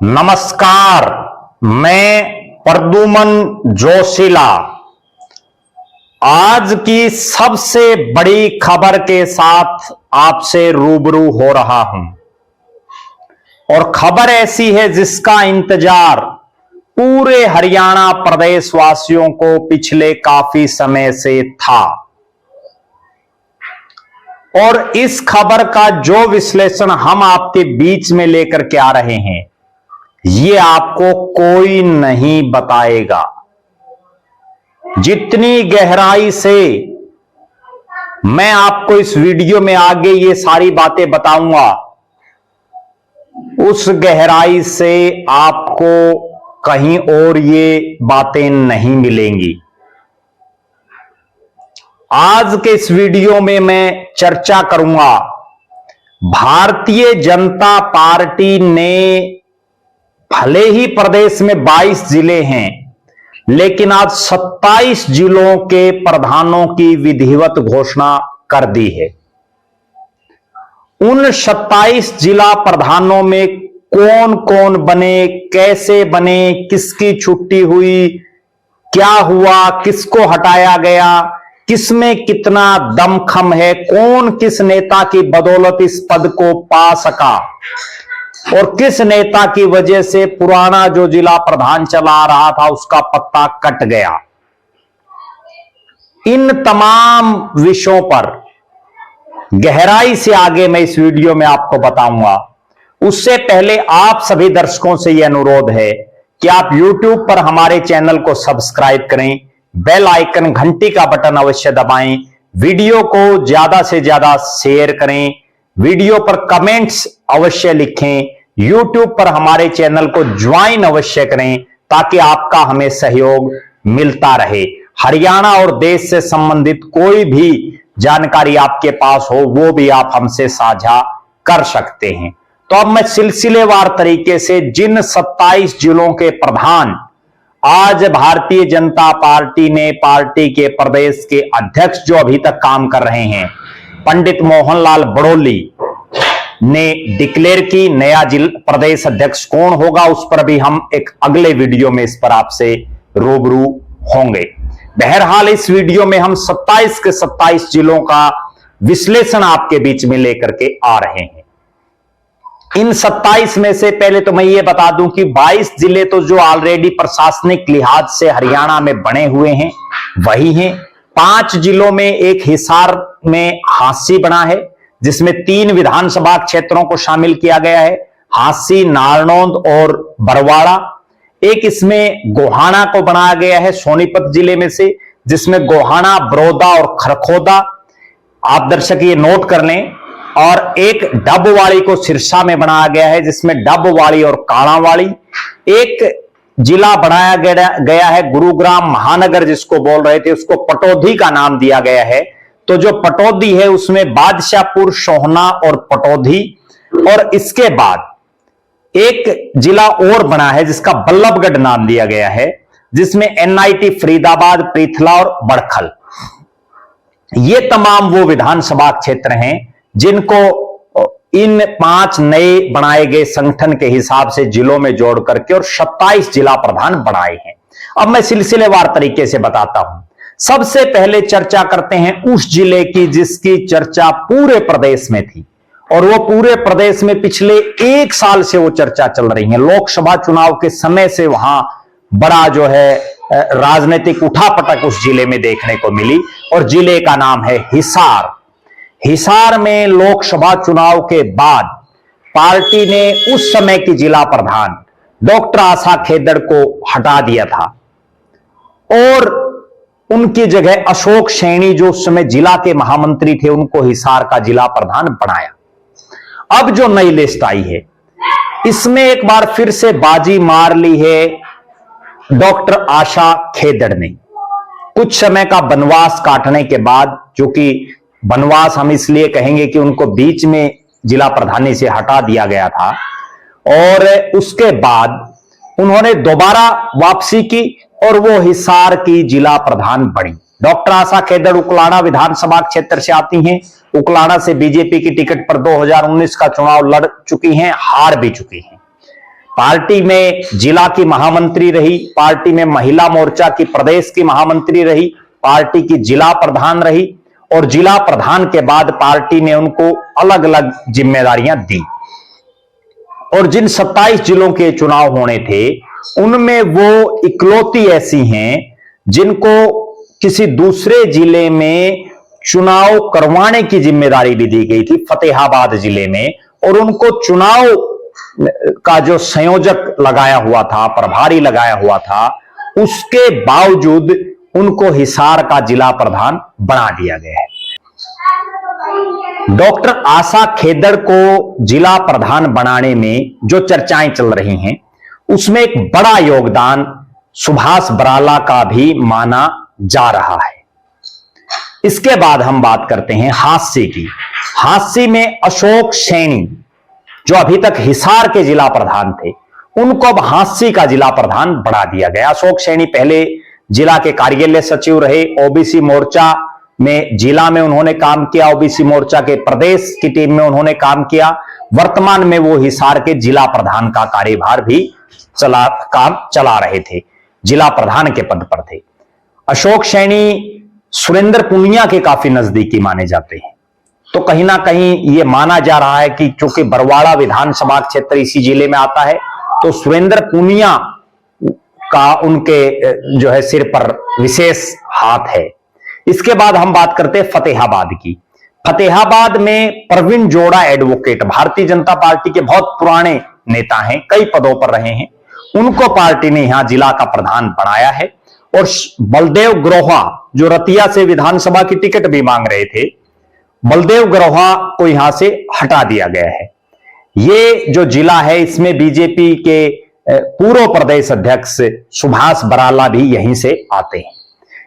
नमस्कार, मैं प्रद्युमन जोशीला आज की सबसे बड़ी खबर के साथ आपसे रूबरू हो रहा हूं और खबर ऐसी है जिसका इंतजार पूरे हरियाणा प्रदेश वासियों को पिछले काफी समय से था और इस खबर का जो विश्लेषण हम आपके बीच में लेकर के आ रहे हैं ये आपको कोई नहीं बताएगा। जितनी गहराई से मैं आपको इस वीडियो में आगे ये सारी बातें बताऊंगा उस गहराई से आपको कहीं और ये बातें नहीं मिलेंगी। आज के इस वीडियो में मैं चर्चा करूंगा भारतीय जनता पार्टी ने भले ही प्रदेश में 22 जिले हैं लेकिन आज 27 जिलों के प्रधानों की विधिवत घोषणा कर दी है। उन 27 जिला प्रधानों में कौन कौन बने, कैसे बने, किसकी छुट्टी हुई, क्या हुआ, किसको हटाया गया, किसमें कितना दमखम है, कौन किस नेता की बदौलत इस पद को पा सका और किस नेता की वजह से पुराना जो जिला प्रधान चला रहा था उसका पत्ता कट गया। इन तमाम विषयों पर गहराई से आगे मैं इस वीडियो में आपको बताऊंगा। उससे पहले आप सभी दर्शकों से यह अनुरोध है कि आप YouTube पर हमारे चैनल को सब्सक्राइब करें, बेल आइकन घंटी का बटन अवश्य दबाएं, वीडियो को ज्यादा से ज्यादा शेयर करें, वीडियो पर कमेंट्स अवश्य लिखें, YouTube पर हमारे चैनल को ज्वाइन अवश्य करें ताकि आपका हमें सहयोग मिलता रहे। हरियाणा और देश से संबंधित कोई भी जानकारी आपके पास हो वो भी आप हमसे साझा कर सकते हैं। तो अब मैं सिलसिलेवार तरीके से जिन 27 जिलों के प्रधान आज भारतीय जनता पार्टी ने पार्टी के प्रदेश के अध्यक्ष जो अभी तक काम कर रहे हैं पंडित मोहनलाल बड़ोली ने डिक्लेयर की, नया प्रदेश अध्यक्ष कौन होगा उस पर भी हम एक अगले वीडियो में इस पर आपसे रूबरू होंगे। बहरहाल इस वीडियो में हम 27 के 27 जिलों का विश्लेषण आपके बीच में लेकर के आ रहे हैं। इन 27 में से पहले तो मैं ये बता दूं कि 22 जिले तो जो ऑलरेडी प्रशासनिक लिहाज से हरियाणा में बने हुए हैं वही हैं। 5 जिलों में एक हिसार में हांसी बना है जिसमें 3 विधानसभा क्षेत्रों को शामिल किया गया है, हांसी, नारनौंद और बरवाड़ा। एक इसमें गोहाना को बनाया गया है सोनीपत जिले में से जिसमें गोहाना, बड़ौदा और खरखोदा, आप दर्शक ये नोट कर लें। और एक डबवाड़ी को सिरसा में बनाया गया है जिसमें डबवाड़ी और काणावाड़ी। एक जिला बनाया गया है गुरुग्राम महानगर जिसको बोल रहे थे, उसको पटौदी का नाम दिया गया है। तो जो पटौदी है उसमें बादशाहपुर, सोहना और पटौदी। और इसके बाद एक जिला और बना है जिसका बल्लभगढ़ नाम दिया गया है जिसमें NIT फरीदाबाद, पृथला और बड़खल, ये तमाम वो विधानसभा क्षेत्र हैं जिनको इन 5 नए बनाए गए संगठन के हिसाब से जिलों में जोड़ करके और 27 जिला प्रधान बनाए हैं। अब मैं सिलसिलेवार तरीके से बताता हूं। सबसे पहले चर्चा करते हैं उस जिले की जिसकी चर्चा पूरे प्रदेश में थी और वो पूरे प्रदेश में पिछले 1 साल से वो चर्चा चल रही है। लोकसभा चुनाव के समय से वहां बड़ा जो है राजनीतिक उठापटक उस जिले में देखने को मिली और जिले का नाम है हिसार। हिसार में लोकसभा चुनाव के बाद पार्टी ने उस समय की जिला प्रधान डॉक्टर आशा खेदड़ को हटा दिया था और उनकी जगह अशोक सैनी जो उस समय जिला के महामंत्री थे उनको हिसार का जिला प्रधान बनाया। अब जो नई लिस्ट आई है इसमें एक बार फिर से बाजी मार ली है डॉक्टर आशा खेदड़ ने। कुछ समय का वनवास काटने के बाद, जो कि वनवास हम इसलिए कहेंगे कि उनको बीच में जिला प्रधानी से हटा दिया गया था, और उसके बाद उन्होंने दोबारा वापसी की और वो हिसार की जिला प्रधान बनी। डॉक्टर आशा खेदड़ उकलाना विधानसभा क्षेत्र से आती हैं। उकलाना से बीजेपी की टिकट पर 2019 का चुनाव लड़ चुकी हैं, हार भी चुकी हैं। पार्टी में जिला की महामंत्री रही, पार्टी में महिला मोर्चा की प्रदेश की महामंत्री रही, पार्टी की जिला प्रधान रही, और जिला प्रधान के बाद पार्टी ने उनको अलग अलग जिम्मेदारियां दी। और जिन 27 जिलों के चुनाव होने थे उनमें वो इकलौती ऐसी हैं जिनको किसी दूसरे जिले में चुनाव करवाने की जिम्मेदारी भी दी गई थी, फतेहाबाद जिले में, और उनको चुनाव का जो संयोजक लगाया हुआ था, प्रभारी लगाया हुआ था, उसके बावजूद उनको हिसार का जिला प्रधान बना दिया गया है। डॉक्टर आशा खेदड़ को जिला प्रधान बनाने में जो चर्चाएं चल रही हैं उसमें एक बड़ा योगदान सुभाष बराला का भी माना जा रहा है। इसके बाद हम बात करते हैं हास्य की। हास्य में अशोक सैनी जो अभी तक हिसार के जिला प्रधान थे उनको अब हास्य का जिला प्रधान बना दिया गया। अशोक सैनी पहले जिला के कार्यालय सचिव रहे, ओबीसी मोर्चा में जिला में उन्होंने काम किया, ओबीसी मोर्चा के प्रदेश की टीम में उन्होंने काम किया। वर्तमान में वो हिसार के जिला प्रधान का कार्यभार भी चला रहे थे, जिला प्रधान के पद पर थे। अशोक सैनी सुरेंद्र पुनिया के काफी नजदीकी माने जाते हैं, तो कहीं ना कहीं यह माना जा रहा है कि चूंकि बरवाड़ा विधानसभा क्षेत्र इसी जिले में आता है तो सुरेंद्र पुनिया का उनके जो है सिर पर विशेष हाथ है। इसके बाद हम बात करते हैं फतेहाबाद की। फतेहाबाद में प्रवीण जोड़ा एडवोकेट भारतीय जनता पार्टी के बहुत पुराने नेता हैं, कई पदों पर रहे हैं, उनको पार्टी ने यहां जिला का प्रधान बनाया है। और बलदेव ग्रोहा जो रतिया से विधानसभा की टिकट भी मांग रहे थे, बलदेव ग्रोहा को यहां से हटा दिया गया है। ये जो जिला है इसमें बीजेपी के पूर्व प्रदेश अध्यक्ष सुभाष बराला भी यहीं से आते हैं।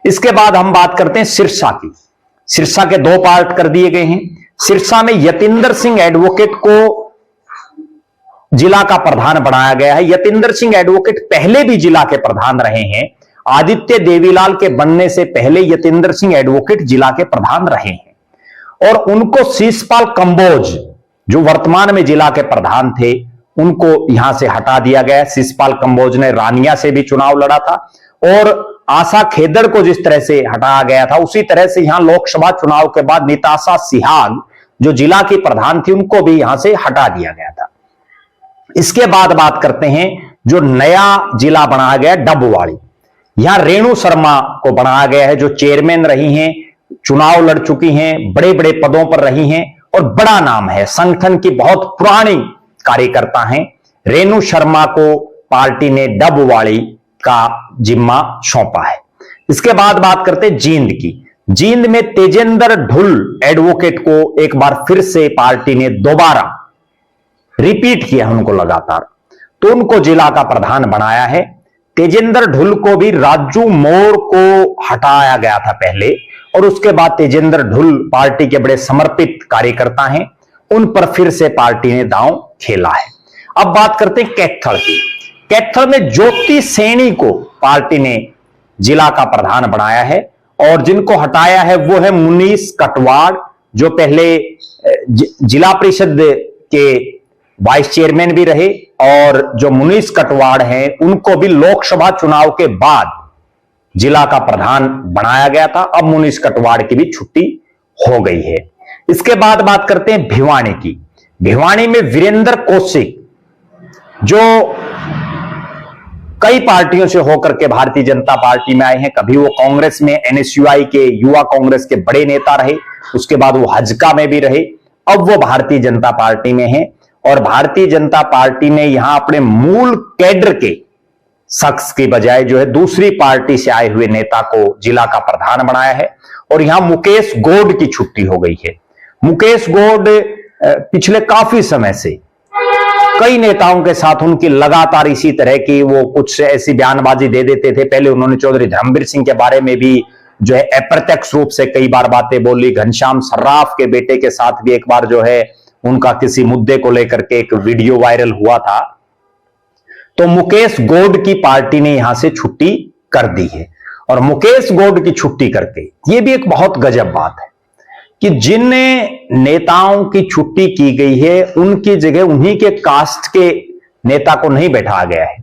इसके बाद हम बात करते हैं सिरसा की। सिरसा के 2 पार्ट कर दिए गए हैं। सिरसा में यतिंदर सिंह एडवोकेट को जिला का प्रधान बनाया गया है। यतिंदर सिंह एडवोकेट पहले भी जिला के प्रधान रहे हैं। आदित्य देवीलाल के बनने से पहले यतिंदर सिंह एडवोकेट जिला के प्रधान रहे हैं। और उनको शीशपाल कंबोज जो वर्तमान में जिला के प्रधान थे उनको यहां से हटा दिया गया। शीशपाल कंबोज ने रानिया से भी चुनाव लड़ा था, और आशा खेदड़ को जिस तरह से हटाया गया था उसी तरह से यहां लोकसभा चुनाव के बाद निताशा सिहाग जो जिला की प्रधान थी उनको भी यहां से हटा दिया गया था। इसके बाद बात करते हैं जो नया जिला बनाया गया डबवाड़ी। यहां रेणु शर्मा को बनाया गया है जो चेयरमैन रही हैं, चुनाव लड़ चुकी हैं, बड़े बड़े पदों पर रही हैं और बड़ा नाम है, संगठन की बहुत पुरानी कार्यकर्ता हैं। रेणु शर्मा को पार्टी ने डबवाड़ी का जिम्मा सौंपा है। इसके बाद बात करते हैं जींद की। जींद में तेजेंद्र ढुल एडवोकेट को एक बार फिर से पार्टी ने दोबारा रिपीट किया उनको लगातार, तो उनको जिला का प्रधान बनाया है। तेजेंद्र ढुल को भी राजू मोर को हटाया गया था पहले, और उसके बाद तेजेंद्र ढुल पार्टी के बड़े समर्पित कार्यकर्ता हैं, उन पर फिर से पार्टी ने दांव खेला है। अब बात करते हैं कैथल की। कैथल में ज्योति सैनी को पार्टी ने जिला का प्रधान बनाया है, और जिनको हटाया है वो है मुनीष कटवाड़ जो पहले जिला परिषद के वाइस चेयरमैन भी रहे, और जो मुनीष कटवाड़ हैं उनको भी लोकसभा चुनाव के बाद जिला का प्रधान बनाया गया था। अब मुनीष कटवाड़ की भी छुट्टी हो गई है। इसके बाद बात करते हैं भिवानी की। भिवानी में वीरेंद्र कौशिक जो कई पार्टियों से होकर के भारतीय जनता पार्टी में आए हैं, कभी वो कांग्रेस में एनएसयूआई के युवा कांग्रेस के बड़े नेता रहे, उसके बाद वो हजका में भी रहे, अब वो भारतीय जनता पार्टी में हैं। और भारतीय जनता पार्टी ने यहां अपने मूल कैडर के शख्स की बजाय जो है दूसरी पार्टी से आए हुए नेता को जिला का प्रधान बनाया है। और यहां मुकेश गौड की छुट्टी हो गई है। मुकेश गौड पिछले काफी समय से कई नेताओं के साथ उनकी लगातार इसी तरह की वो कुछ ऐसी बयानबाजी दे देते थे। पहले उन्होंने चौधरी धर्मवीर सिंह के बारे में भी जो है अप्रत्यक्ष रूप से कई बार बातें बोली। घनश्याम सर्राफ के बेटे के साथ भी एक बार जो है उनका किसी मुद्दे को लेकर के एक वीडियो वायरल हुआ था। तो मुकेश गौड की पार्टी ने यहां से छुट्टी कर दी है। और मुकेश गौड की छुट्टी करके यह भी एक बहुत गजब बात है कि जिन नेताओं की छुट्टी की गई है उनकी जगह उन्हीं के कास्ट के नेता को नहीं बैठाया गया है।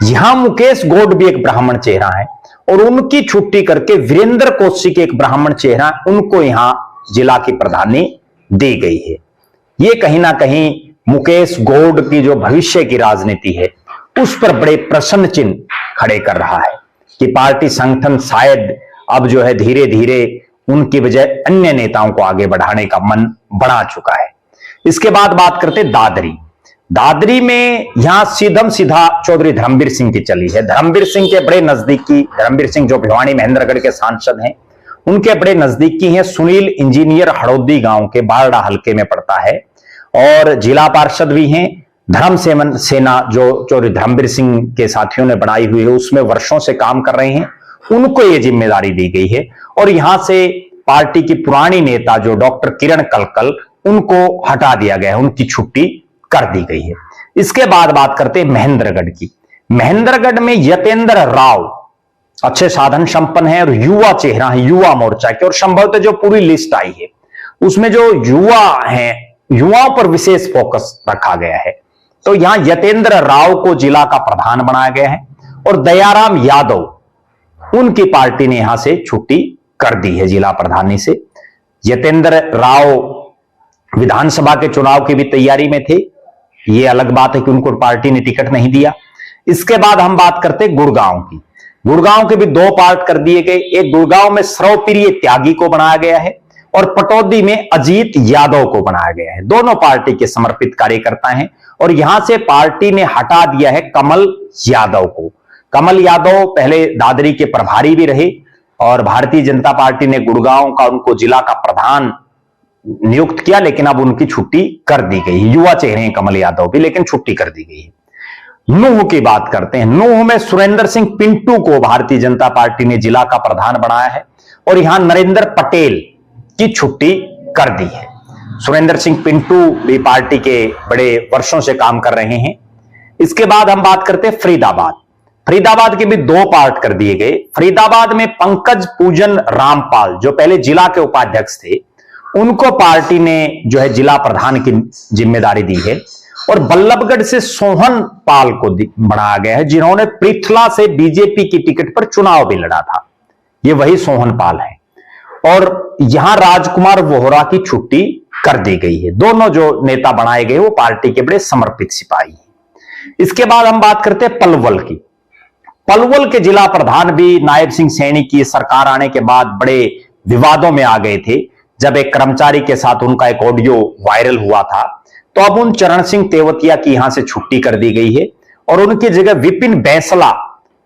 यहां मुकेश गौड भी एक ब्राह्मण चेहरा है और उनकी छुट्टी करके वीरेंद्र कौशिक एक ब्राह्मण चेहरा, उनको यहां जिला की प्रधानी दी गई है। ये कहीं ना कहीं मुकेश गौड की जो भविष्य की राजनीति है उस पर बड़े प्रश्न चिन्ह खड़े कर रहा है कि पार्टी संगठन शायद अब जो है धीरे धीरे उनकी बजाय अन्य नेताओं को आगे बढ़ाने का मन बना चुका है। इसके बाद बात करते दादरी। दादरी में यहां सीधम सीधा चौधरी धर्मवीर सिंह की चली है। धर्मवीर सिंह के बड़े नजदीकी, धर्मवीर सिंह जो भिवानी महेंद्रगढ़ के सांसद हैं, उनके बड़े नजदीकी हैं सुनील इंजीनियर, हड़ौदी गांव के बारडा हल्के में पड़ता है और जिला पार्षद भी हैं। धर्म सेना जो चौधरी धर्मवीर सिंह के साथियों ने बनाई हुई है उसमें वर्षों से काम कर रहे हैं, उनको यह जिम्मेदारी दी गई है। और यहां से पार्टी की पुरानी नेता जो डॉक्टर किरण कलकल, उनको हटा दिया गया है, उनकी छुट्टी कर दी गई है। इसके बाद बात करते हैं महेंद्रगढ़ की। महेंद्रगढ़ में यतेंद्र राव अच्छे साधन संपन्न है और युवा चेहरा है, युवा मोर्चा के, और संभवतः जो पूरी लिस्ट आई है उसमें जो युवा हैं, युवाओं पर विशेष फोकस रखा गया है। तो यहां यतेंद्र राव को जिला का प्रधान बनाया गया है और दयाराम यादव, उनकी पार्टी ने यहां से छुट्टी कर दी है जिला प्रधानी से। यतेंद्र राव विधानसभा के चुनाव की भी तैयारी में थे, यह अलग बात है कि उनको पार्टी ने टिकट नहीं दिया। इसके बाद हम बात करते हैं गुड़गांव की। गुड़गांव के भी दो पार्ट कर दिए गए। एक गुड़गांव में सर्वप्रिय त्यागी को बनाया गया है और पटौदी में अजीत यादव को बनाया गया है। दोनों पार्टी के समर्पित कार्यकर्ता हैं और यहां से पार्टी ने हटा दिया है कमल यादव को। कमल यादव पहले दादरी के प्रभारी भी रहे और भारतीय जनता पार्टी ने गुड़गांव का उनको जिला का प्रधान नियुक्त किया, लेकिन अब उनकी छुट्टी कर दी गई है। युवा चेहरे हैं कमल यादव भी, लेकिन छुट्टी कर दी गई है। नूह की बात करते हैं। नूह में सुरेंद्र सिंह पिंटू को भारतीय जनता पार्टी ने जिला का प्रधान बनाया है और यहां नरेंद्र पटेल की छुट्टी कर दी है। सुरेंद्र सिंह पिंटू भी पार्टी के बड़े वर्षों से काम कर रहे हैं। इसके बाद हम बात करते हैं फरीदाबाद। फरीदाबाद के भी दो पार्ट कर दिए गए। फरीदाबाद में पंकज पूजन रामपाल जो पहले जिला के उपाध्यक्ष थे, उनको पार्टी ने जो है जिला प्रधान की जिम्मेदारी दी है और बल्लभगढ़ से सोहन पाल को बनाया गया है, जिन्होंने पृथला से बीजेपी की टिकट पर चुनाव भी लड़ा था। ये वही सोहन पाल है। और यहां राजकुमार वोहरा की छुट्टी कर दी गई है। दोनों जो नेता बनाए गए वो पार्टी के बड़े समर्पित सिपाही हैं। इसके बाद हम बात करते हैं पलवल की। पलवल के जिला प्रधान भी नायब सिंह सैनी की सरकार आने के बाद बड़े विवादों में आ गए थे, जब एक कर्मचारी के साथ उनका एक ऑडियो वायरल हुआ था। तो अब उन चरण सिंह तेवतिया की यहां से छुट्टी कर दी गई है और उनकी जगह विपिन बैंसला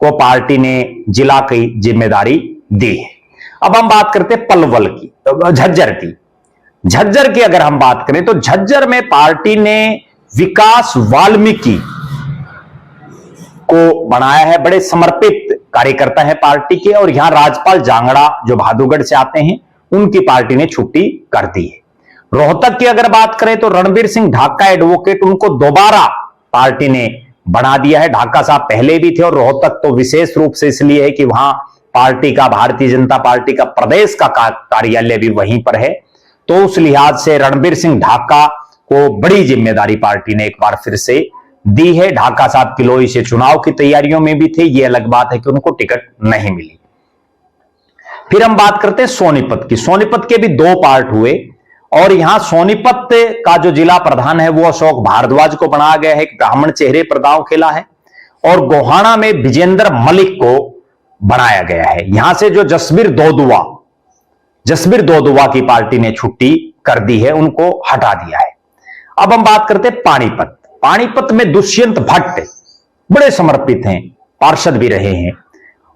को पार्टी ने जिला की जिम्मेदारी दी है। अब हम बात करते हैं पलवल की, झज्जर की। झज्जर की अगर हम बात करें तो झज्जर में पार्टी ने विकास वाल्मीकि को बनाया है। बड़े समर्पित कार्यकर्ता है पार्टी के और यहां राजपाल जांगड़ा जो भादुगढ़ से आते हैं, उनकी पार्टी ने छुट्टी कर दी है। रोहतक की अगर बात करें तो रणबीर सिंह ढाका एडवोकेट, उनको दोबारा पार्टी ने बना दिया है। ढाका साहब पहले भी थे और रोहतक तो विशेष रूप से इसलिए है कि वहां पार्टी का, भारतीय जनता पार्टी का प्रदेश का कार्यालय भी वहीं पर है। तो उस लिहाज से रणबीर सिंह ढाका को बड़ी जिम्मेदारी पार्टी ने एक बार फिर से दी है। ढाका साहब किलोई से चुनाव की तैयारियों में भी थे, ये अलग बात है कि उनको टिकट नहीं मिली। फिर हम बात करते हैं सोनीपत की। सोनीपत के भी दो पार्ट हुए और यहां सोनीपत का जो जिला प्रधान है वो अशोक भारद्वाज को बनाया गया है, एक ब्राह्मण चेहरे पर दांव खेला है। और गोहाना में विजेंद्र मलिक को बनाया गया है। यहां से जो जसबीर दोदुआ की पार्टी ने छुट्टी कर दी है, उनको हटा दिया है। अब हम बात करते हैं पानीपत। पानीपत में दुष्यंत भट्ट बड़े समर्पित हैं, पार्षद भी रहे हैं,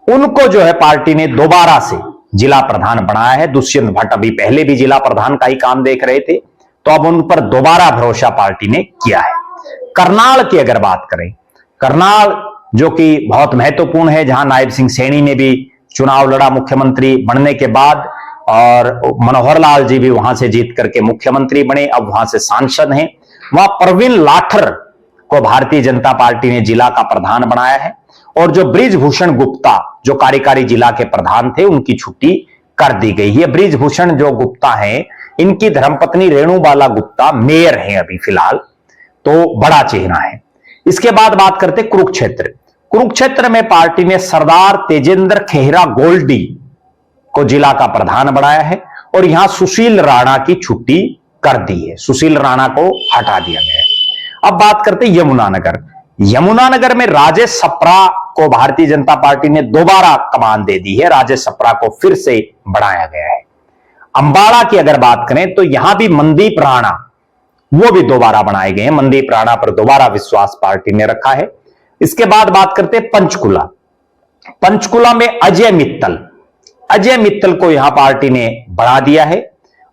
उनको जो है पार्टी ने दोबारा से जिला प्रधान बनाया है। दुष्यंत भट्ट अभी पहले भी जिला प्रधान का ही काम देख रहे थे, तो अब उन पर दोबारा भरोसा पार्टी ने किया है। करनाल की अगर बात करें, करनाल जो कि बहुत महत्वपूर्ण है, जहां नायब सिंह सैनी ने भी चुनाव लड़ा मुख्यमंत्री बनने के बाद और मनोहर लाल जी भी वहां से जीत करके मुख्यमंत्री बने, अब वहां से सांसद हैं। वहां प्रवीण लाठर को भारतीय जनता पार्टी ने जिला का प्रधान बनाया है और जो ब्रिजभूषण गुप्ता जो कार्यकारी जिला के प्रधान थे, उनकी छुट्टी कर दी गई है। ब्रिजभूषण जो गुप्ता हैं, इनकी धर्मपत्नी रेणुबाला गुप्ता मेयर हैं अभी फिलहाल, तो बड़ा चेहरा है। इसके बाद बात करते कुरुक्षेत्र। कुरुक्षेत्र में पार्टी ने सरदार तेजेंद्र खेहरा गोल्डी को जिला का प्रधान बनाया है और यहां सुशील राणा की छुट्टी कर दी है, सुशील राणा को हटा दिया गया है। अब बात करते यमुनानगर। यमुनानगर में राजेश सप्रा को भारतीय जनता पार्टी ने दोबारा कमान दे दी है, राजेश सप्रा को फिर से बढ़ाया गया है। अंबाला की अगर बात करें तो यहां भी मनदीप राणा वो भी दोबारा बनाए गए हैं, मनदीप राणा पर दोबारा विश्वास पार्टी ने रखा है। इसके बाद बात करते हैं पंचकुला। पंचकुला में अजय मित्तल को यहां पार्टी ने बढ़ा दिया है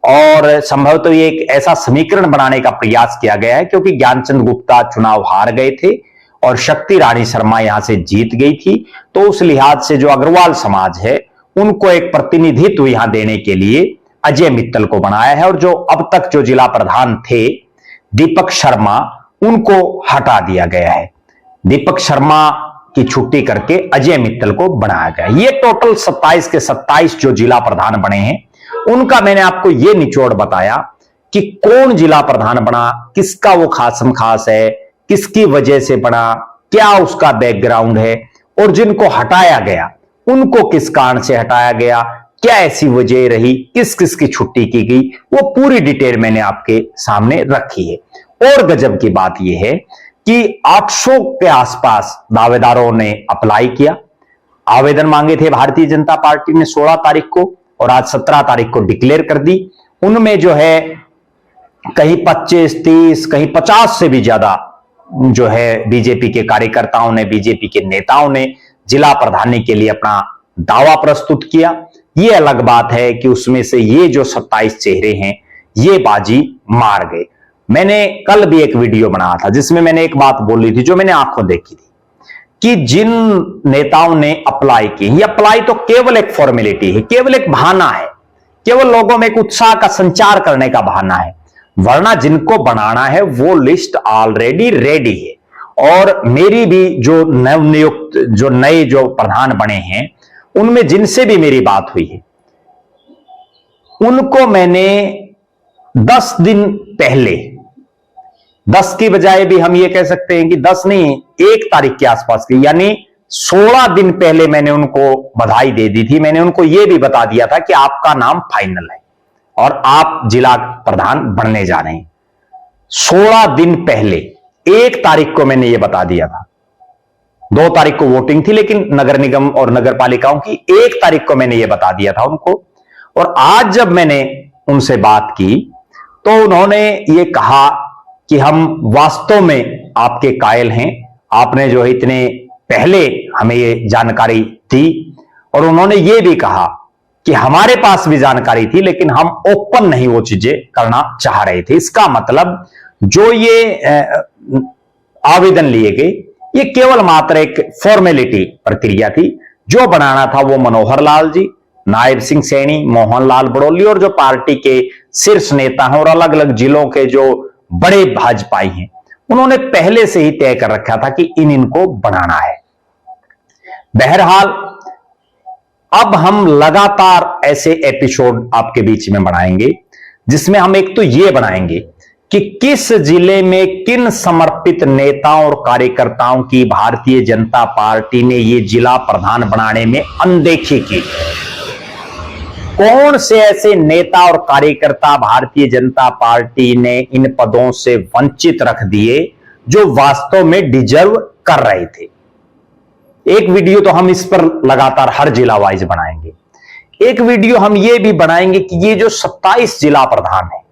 और संभवतः ये एक ऐसा समीकरण बनाने का प्रयास किया गया है क्योंकि ज्ञानचंद गुप्ता चुनाव हार गए थे और शक्ति रानी शर्मा यहां से जीत गई थी, तो उस लिहाज से जो अग्रवाल समाज है उनको एक प्रतिनिधित्व यहां देने के लिए अजय मित्तल को बनाया है। और जो अब तक जो जिला प्रधान थे दीपक शर्मा, उनको हटा दिया गया है। दीपक शर्मा की छुट्टी करके अजय मित्तल को बनाया गया। ये टोटल 27 के 27 जो जिला प्रधान बने हैं उनका मैंने आपको ये निचोड़ बताया कि कौन जिला प्रधान बना, किसका वो खासम खास है, किसकी वजह से बना, क्या उसका बैकग्राउंड है, और जिनको हटाया गया उनको किस कारण से हटाया गया, क्या ऐसी वजह रही, किस किस की छुट्टी की गई, वो पूरी डिटेल मैंने आपके सामने रखी है। और गजब की बात यह है कि 800 के आसपास दावेदारों ने अप्लाई किया, आवेदन मांगे थे भारतीय जनता पार्टी ने 16 तारीख को और आज 17 तारीख को डिक्लेयर कर दी। उनमें जो है कहीं 25, 30, कहीं 50 से भी ज्यादा जो है बीजेपी के कार्यकर्ताओं ने, बीजेपी के नेताओं ने जिला प्रधानी के लिए अपना दावा प्रस्तुत किया। यह अलग बात है कि उसमें से ये जो 27 चेहरे हैं ये बाजी मार गए। मैंने कल भी एक वीडियो बनाया था जिसमें मैंने एक बात बोली थी जो मैंने आंखों देखी थी कि जिन नेताओं ने अप्लाई की, ये अप्लाई तो केवल एक फॉर्मेलिटी है, केवल एक बहाना है, केवल लोगों में एक उत्साह का संचार करने का बहाना है, वरना जिनको बनाना है वो लिस्ट ऑलरेडी रेडी है। और मेरी भी जो नवनियुक्त जो नए जो प्रधान बने हैं उनमें जिनसे भी मेरी बात हुई है उनको मैंने 10 दिन पहले, 10 की बजाय भी हम ये कह सकते हैं कि 10 नहीं, 1 तारीख के आसपास की, यानी 16 दिन पहले मैंने उनको बधाई दे दी थी। मैंने उनको यह भी बता दिया था कि आपका नाम फाइनल है और आप जिला प्रधान बनने जा रहे हैं। 16 दिन पहले 1 तारीख को मैंने यह बता दिया था। 2 तारीख को वोटिंग थी लेकिन नगर निगम और नगर पालिकाओं की, 1 तारीख को मैंने यह बता दिया था उनको। और आज जब मैंने उनसे बात की तो उन्होंने ये कहा कि हम वास्तव में आपके कायल हैं, आपने जो है इतने पहले हमें ये जानकारी दी। और उन्होंने ये भी कहा कि हमारे पास भी जानकारी थी लेकिन हम ओपन नहीं वो चीजें करना चाह रहे थे। इसका मतलब जो ये आवेदन लिए गए ये केवल मात्र एक फॉर्मेलिटी प्रक्रिया थी। जो बनाना था वो मनोहर लाल जी, नायब सिंह सैनी, मोहनलाल बड़ौली और जो पार्टी के शीर्ष नेता हैं और अलग अलग जिलों के जो बड़े भाजपाई हैं, उन्होंने पहले से ही तय कर रखा था कि इनको बनाना है। बहरहाल अब हम लगातार ऐसे एपिसोड आपके बीच में बनाएंगे जिसमें हम एक तो ये बनाएंगे कि किस जिले में किन समर्पित नेताओं और कार्यकर्ताओं की भारतीय जनता पार्टी ने ये जिला प्रधान बनाने में अनदेखी की। कौन से ऐसे नेता और कार्यकर्ता भारतीय जनता पार्टी ने इन पदों से वंचित रख दिए जो वास्तव में डिजर्व कर रहे थे। एक वीडियो तो हम इस पर लगातार हर जिला वाइज बनाएंगे। एक वीडियो हम ये भी बनाएंगे कि ये जो 27 जिला प्रधान है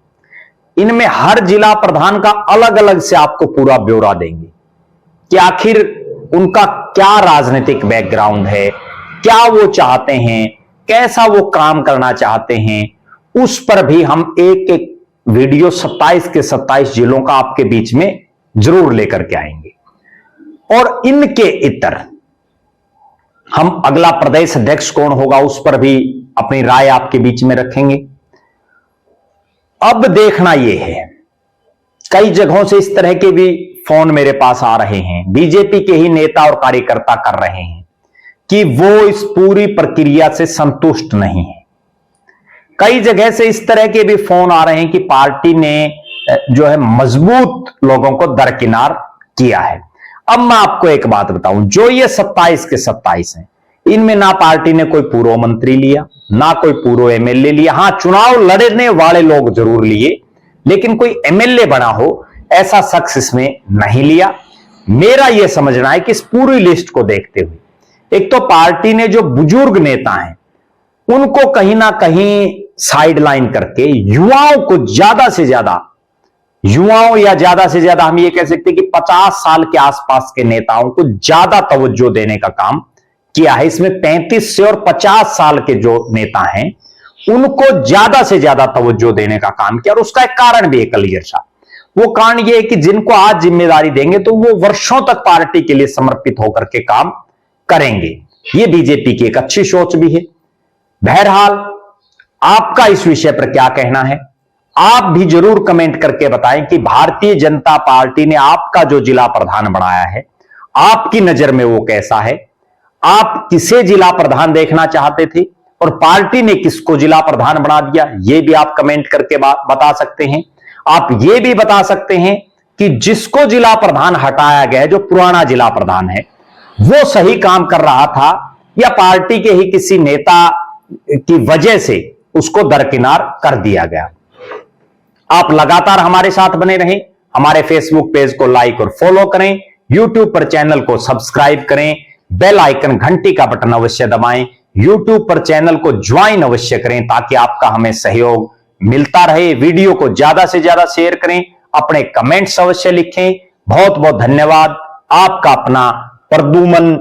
इनमें हर जिला प्रधान का अलग अलग से आपको पूरा ब्यौरा देंगे कि आखिर उनका क्या राजनीतिक बैकग्राउंड है, क्या वो चाहते हैं, कैसा वो काम करना चाहते हैं। उस पर भी हम एक एक वीडियो 27 के 27 जिलों का आपके बीच में जरूर लेकर के आएंगे। और इनके इतर हम अगला प्रदेश अध्यक्ष कौन होगा उस पर भी अपनी राय आपके बीच में रखेंगे। अब देखना यह है, कई जगहों से इस तरह के भी फोन मेरे पास आ रहे हैं, बीजेपी के ही नेता और कार्यकर्ता कर रहे हैं कि वो इस पूरी प्रक्रिया से संतुष्ट नहीं है। कई जगह से इस तरह के भी फोन आ रहे हैं कि पार्टी ने जो है मजबूत लोगों को दरकिनार किया है। अब मैं आपको एक बात बताऊं, जो ये 27 के 27 हैं, इनमें ना पार्टी ने कोई पूर्व मंत्री लिया, ना कोई पूर्व एमएलए लिया। हां, चुनाव लड़ने वाले लोग जरूर लिए, लेकिन कोई एमएलए बना हो ऐसा शख्स इसमें नहीं लिया। मेरा यह समझना है कि इस पूरी लिस्ट को देखते हुए एक तो पार्टी ने जो बुजुर्ग नेता हैं उनको कहीं ना कहीं साइडलाइन करके युवाओं को ज्यादा से ज्यादा, युवाओं या ज्यादा से ज्यादा हम ये कह सकते हैं कि 50 साल के आसपास के नेताओं को ज्यादा तवज्जो देने का काम किया है। इसमें 35 से और 50 साल के जो नेता हैं उनको ज्यादा से ज्यादा तवज्जो देने का काम किया, और उसका एक कारण भी है क्लियर सा। वो कारण ये है कि जिनको आज जिम्मेदारी देंगे तो वो वर्षों तक पार्टी के लिए समर्पित होकर के काम करेंगे। ये बीजेपी की एक अच्छी सोच भी है। बहरहाल, आपका इस विषय पर क्या कहना है, आप भी जरूर कमेंट करके बताएं कि भारतीय जनता पार्टी ने आपका जो जिला प्रधान बनाया है, आपकी नजर में वो कैसा है? आप किसे जिला प्रधान देखना चाहते थे और पार्टी ने किसको जिला प्रधान बना दिया? ये भी आप कमेंट करके बता सकते हैं। आप ये भी बता सकते हैं कि जिसको जिला प्रधान हटाया गया है, जो पुराना जिला प्रधान है, वो सही काम कर रहा था या पार्टी के ही किसी नेता की वजह से उसको दरकिनार कर दिया गया? आप लगातार हमारे साथ बने रहें। हमारे फेसबुक पेज को लाइक और फॉलो करें, यूट्यूब पर चैनल को सब्सक्राइब करें, बेल आइकन घंटी का बटन अवश्य दबाएं, यूट्यूब पर चैनल को ज्वाइन अवश्य करें ताकि आपका हमें सहयोग मिलता रहे। वीडियो को ज्यादा से ज्यादा शेयर करें, अपने कमेंट्स अवश्य लिखें। बहुत बहुत धन्यवाद। आपका अपना प्रद्युमन।